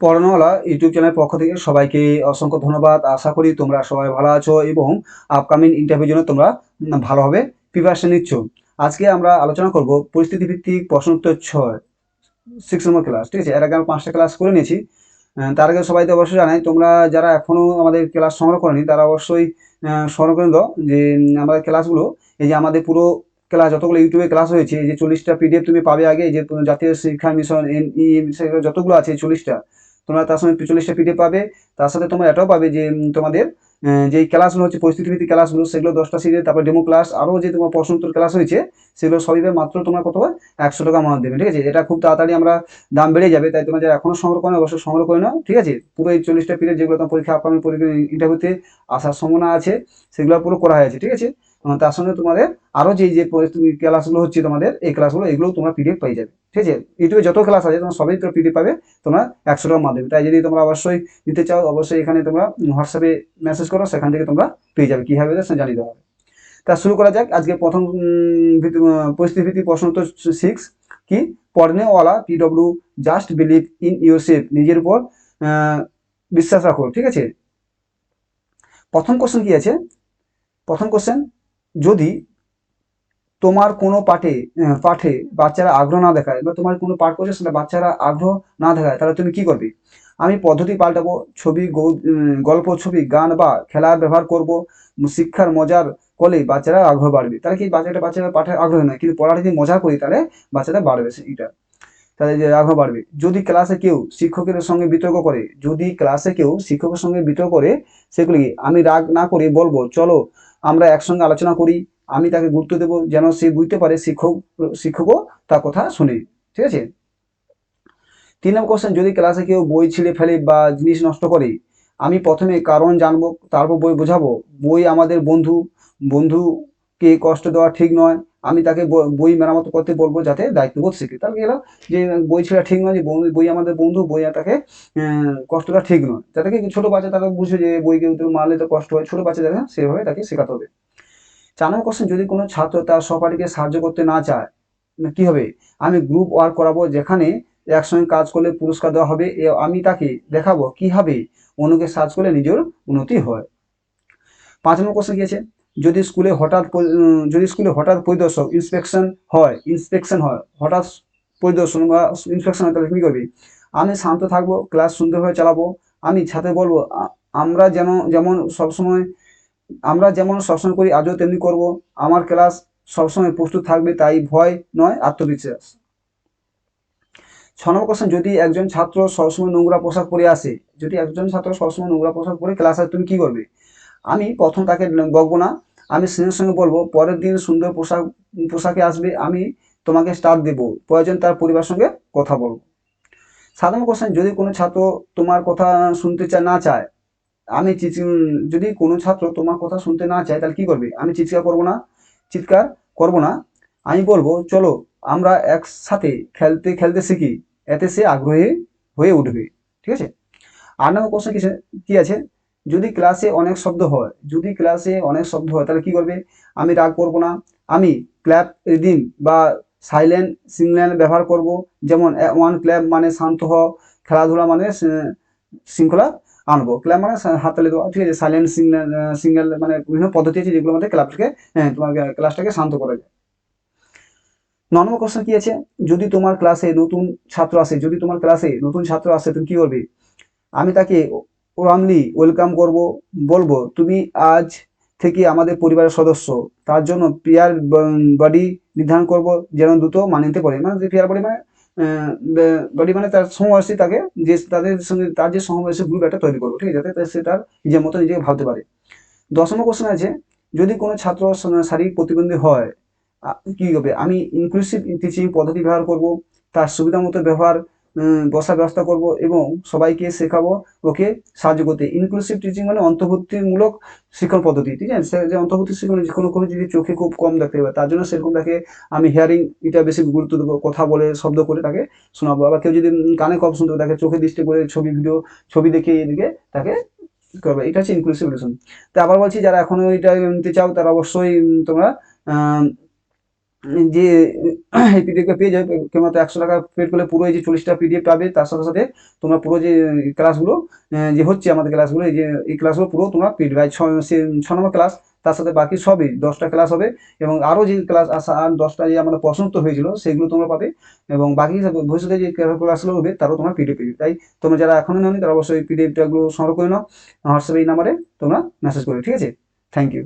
পড়ানোওয়ালা YouTube চ্যানেলের পক্ষ থেকে সবাইকে অসংখ্য ধন্যবাদ। আশা করি তোমরা সবাই ভালো আছো এবং আপকামিং ইন্টারভিউর জন্য তোমরা ভালোভাবে প্রিপারেশন নিচ্ছ। আজকে আমরা আলোচনা করব পরিস্থিতি ভিত্তিক প্রশ্ন উত্তর 6 নম্বর ক্লাস। ঠিক আছে, এর আগে আমি 5টা ক্লাস করে নিয়েছি। তার আগে সবাই তো অবশ্যই জানাই, তোমরা যারা এখনো আমাদের ক্লাস সংগ্রহ করেনি তারা অবশ্যই সংগ্রহ করে দাও। যে আমাদের ক্লাসগুলো, এই যে আমাদের পুরো ক্লাস যতগুলো ইউটিউবে ক্লাস হয়েছে, এই যে 40টা পিডিএফ তুমি পাবে আগে, এই যে জাতীয় শিক্ষা মিশন সেগুলো যতগুলো আছে 40টা, তোমরা তার সঙ্গে 40টা পিডিএফ পাবে। তার সাথে তোমরা এটাও পাবে যে তোমাদের যেই ক্লাসগুলো হচ্ছে পরিস্থিতিভিত্তিক ক্লাসগুলো, সেগুলো 10টা সিরিজ, তারপর ডেমো ক্লাস, আরও যে তোমার প্রশ্ন উত্তর ক্লাস হয়েছে সেগুলো সবই মাত্র তোমরা কত হয় 100 টাকা মানত দেবে। ঠিক আছে, এটা খুব তাড়াতাড়ি আমরা দাম বেড়ে যাবে, তাই তোমরা যারা এখনো সংগ্রহ করে অবশ্যই সংগ্রহ করে নাও। ঠিক আছে, পুরো এই 40টা পিরিয়ড যেগুলো তোমার পরীক্ষা আপকামিং ইন্টারভিউতে আসার সম্ভাবনা আছে সেগুলো পুরো করা হয়েছে। ঠিক আছে, তার সঙ্গে তোমাদের আরও যে ক্লাসগুলো হচ্ছে তোমাদের, এই ক্লাসগুলো এগুলো তোমরা পিডিএফ পেয়ে যাবে। ঠিক আছে, ইউটিউবে যত ক্লাস আছে তোমরা সবই তো পিডিএফ পাবে তোমরা 100 টাকার মাধ্যমে। তাই যদি তোমরা অবশ্যই নিতে চাও, অবশ্যই এখানে তোমরা হোয়াটসঅ্যাপে মেসেজ করো, সেখান থেকে তোমরা পেয়ে যাবে। কীভাবে সে জানিয়ে দেওয়া হবে। তা শুরু করা যাক। আজকে প্রথম পরিস্থিতি ভিত্তিক প্রশ্ন উত্তর 6 কি, পড়নেওয়ালা PW just believe in yourself, নিজের উপর বিশ্বাস রাখো। ঠিক আছে, প্রথম কোশ্চেন কি আছে, প্রথম কোশ্চেন, যদি তোমার কোনো পাঠে বাচ্চারা আগ্রহ না দেখায়, বা তোমার কোনো পাঠ করছে সেটা বাচ্চারা আগ্রহ না দেখায়, তাহলে তুমি কি করবে? আমি পদ্ধতি পাল্টাবো, গল্প, ছবি, গান বা খেলার ব্যবহার করব, শিক্ষার মজার করলেই বাচ্চারা আগ্রহ বাড়বে। তাহলে কি বাচ্চারা পাঠে আগ্রহ নয়, কিন্তু পড়াটা যদি মজা করি তাহলে বাচ্চারা বাড়বে, এটা তাদের যে আগ্রহ বাড়বে। যদি ক্লাসে কেউ শিক্ষকের সঙ্গে বিতর্ক করে, সেগুলি আমি রাগ না করে বলবো, চলো আমরা একসঙ্গে আলোচনা করি। আমি তাকে গুরুত্ব দেবো যেন সে বুঝতে পারে শিক্ষকও তার কথা শুনে। ঠিক আছে, 3 নম্বর কোশ্চেন, যদি ক্লাসে কেউ বই ছিঁড়ে ফেলে বা জিনিস নষ্ট করে, আমি প্রথমে কারণ জানবো, তারপর বই বোঝাবো। বই আমাদের বন্ধুকে কষ্ট দেওয়া ঠিক নয়। আমি তাকে বই মেরামত করতে বলবো যাতে দায়িত্ববোধ শেখে। তাহলে গেল যে বই ছেঁড়া ঠিক নয়, যে বই আমাদের বন্ধু, বই তাকে কষ্টটা ঠিক নয়। যাতে কি ছোট বাচ্চা তারা বুঝে যে বইকে মারলে তো কষ্ট হয়, ছোট বাচ্চা যারা সেভাবে তাকে শেখাতে হবে। 4 নম্বর কোশ্চেন, যদি কোনো ছাত্র তার সহপাঠীকে সাহায্য করতে না চায়, কি হবে? আমি গ্রুপ ওয়ার্ক করাবো, যেখানে একসঙ্গে কাজ করলে পুরস্কার দেওয়া হবে। আমি তাকে দেখাবো কিভাবে অন্যকে সাহায্য করলে নিজের উন্নতি হয়। 5 নম্বর কোশ্চেন কি আছে, যদি স্কুলে হঠাৎ পরিদর্শক ইন্সপেকশন হয়, হঠাৎ পরিদর্শন বা ইন্সপেকশন হয়, তাহলে কি করবি? আমি শান্ত থাকবো, ক্লাস সুন্দরভাবে চালাবো। আমি ছাত্রকে বলবো, আমরা যেমন সবসময় করি আজও তেমনি করব। আমার ক্লাস সবসময় প্রস্তুত থাকবে, তাই ভয় নয়, আত্মবিশ্বাস। 6 নম্বর কোশ্চেন, যদি একজন ছাত্র সবসময় নোংরা পোশাক পরে ক্লাসে, তুমি কি করবে? আমি প্রথম তাকে বকবো না, আমি স্নেহের সঙ্গে বলবো, পরের দিন সুন্দর পোশাকে আসবে। আমি তোমাকে স্টার দেবো, প্রয়োজন তার পরিবারের সঙ্গে কথা বলবো। 7 নম্বর কোশ্চেন, যদি কোনো ছাত্র তোমার কথা শুনতে না চায়, যদি কোনো ছাত্র তোমার কথা শুনতে না চায়, তাহলে কি করবে? আমি চিৎকার করব না। আমি বলবো, চলো আমরা একসাথে খেলতে খেলতে শিখি, এতে সে আগ্রহী হয়ে উঠবে। ঠিক আছে, 8 নম্বর কোশ্চেন কি আছে, যদি ক্লাসে অনেক শব্দ হয়, তাহলে কি করবে? আমি রাগ করব না। আমি ক্ল্যাপ রিদিম বা সাইলেন্ট সিগন্যাল ব্যবহার করব। যেমন 1 ক্ল্যাপ মানে শান্ত হ, খেলাধুলা মানে শৃঙ্খলা আনবো। ক্ল্যাপ মানে হাততালি দেওয়া। ঠিক আছে, সাইলেন্ট সিগন্যাল মানে বিভিন্ন পদ্ধতি আছে যেগুলোর মধ্যে তোমার ক্লাসটাকে শান্ত করা যায়। 9 নম্বর কোশ্চেন কি আছে, যদি তোমার ক্লাসে নতুন ছাত্র আসে, তুমি কি করবে? আমি তাকে ওরামলি ওয়েলকাম করব, বলবো, তুমি আজ থেকে আমাদের পরিবারের সদস্য। তার জন্য পেয়ার বডি নির্ধারণ করব, যেন দ্রুত মানিয়ে নিতে পারে। মানে পেয়ার বডি মানে তার সমবয়সী, তাকে তাদের সঙ্গে তার যে সমবয়সী গ্রুপ একটা তৈরি করবো। ঠিক আছে, যাতে সে তার নিজের মতো নিজেকে ভাবতে পারে। 10 নম্বর কোশ্চেন আছে, যদি কোনো ছাত্র শারীরিক প্রতিবন্ধী হয়, কি হবে? আমি ইনক্লুসিভ টিচিং পদ্ধতি ব্যবহার করব, তার সুবিধা মতো বসার ব্যবস্থা করব এবং সবাইকে শেখাবো ওকে সাহায্য করতে। ইনক্লুসিভ টিচিং মানে অন্তর্ভুক্তিমূলক শিক্ষণ পদ্ধতি। ঠিক আছে, যে অন্তর্ভুক্তি শিক্ষণ, কোনো যদি চোখে খুব কম দেখতে পাবে, তার জন্য সেরকম তাকে আমি হিয়ারিং এটা বেশি গুরুত্ব দেবো, কথা বলে শব্দ করে তাকে শোনাবো। আবার কেউ যদি কানে কম শুনতে পাবে, তাকে চোখে দৃষ্টি করে ছবি দেখে এদিকে তাকে করবে। এটা হচ্ছে ইনক্লুসিভ এডুকেশন। তো আবার বলছি, যারা এখনো এটা নিতে চাও তারা অবশ্যই তোমরা যে এই পিডিএফটা পেয়ে যাবে কেবলমাত্র 100 টাকা পেড করলে পুরো এই যে 40টা পিডিএফ পাবে, তার সাথে সাথে তোমরা পুরো যে ক্লাসগুলো যে হচ্ছে আমাদের ক্লাসগুলো, এই ক্লাসগুলো পুরো তোমরা পেড বাই 6 নম্বর ক্লাস, তার সাথে বাকি সবই 10টা ক্লাস হবে, এবং আরও যে ক্লাস আসা আর 10টা যে আমাদের প্রশ্ন উত্তর হয়েছিল সেগুলো তোমরা পাবে, এবং বাকি ভবিষ্যতে যে ক্লাসগুলো হবে তারও তোমরা পিডিএফ পেবে। তাই তোমরা যারা এখনো নেওনি তারা অবশ্যই পিডিএফটাগুলো সংগ্রহ করে নাও, হোয়াটসঅ্যাপে এই নাম্বারে তোমরা মেসেজ করবে, ঠিক আছে? Thank you.